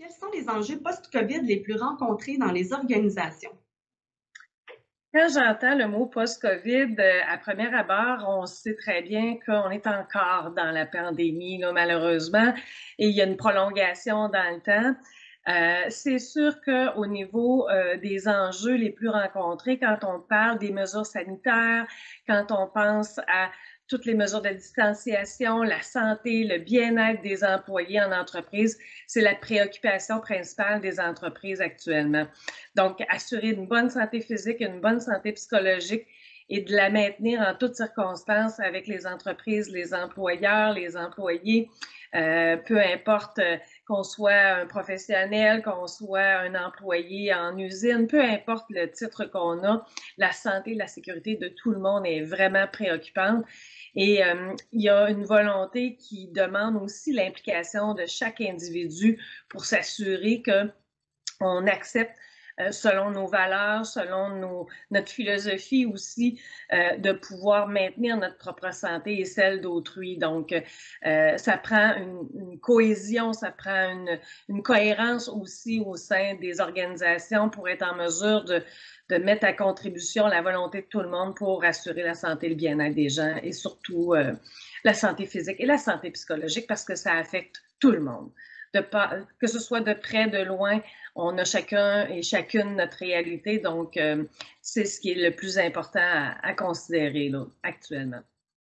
Quels sont les enjeux post-COVID les plus rencontrés dans les organisations? Quand j'entends le mot post-COVID, à premier abord, on sait très bien qu'on est encore dans la pandémie, là, malheureusement, et il y a une prolongation dans le temps. C'est sûr qu'au niveau, des enjeux les plus rencontrés, quand on parle des mesures sanitaires, quand on pense à toutes les mesures de distanciation, la santé, le bien-être des employés en entreprise, c'est la préoccupation principale des entreprises actuellement. Donc, assurer une bonne santé physique, une bonne santé psychologique et de la maintenir en toutes circonstances avec les entreprises, les employeurs, les employés, peu importe qu'on soit un professionnel, qu'on soit un employé en usine, peu importe le titre qu'on a, la santé, la sécurité de tout le monde est vraiment préoccupante. Et il y a une volonté qui demande aussi l'implication de chaque individu pour s'assurer que on accepte selon nos valeurs, selon notre philosophie aussi, de pouvoir maintenir notre propre santé et celle d'autrui. Donc, ça prend une cohésion, ça prend une cohérence aussi au sein des organisations pour être en mesure de mettre à contribution la volonté de tout le monde pour assurer la santé et le bien-être des gens et surtout la santé physique et la santé psychologique parce que ça affecte tout le monde. Que ce soit de près, de loin, on a chacun et chacune notre réalité, donc c'est ce qui est le plus important à considérer là, actuellement.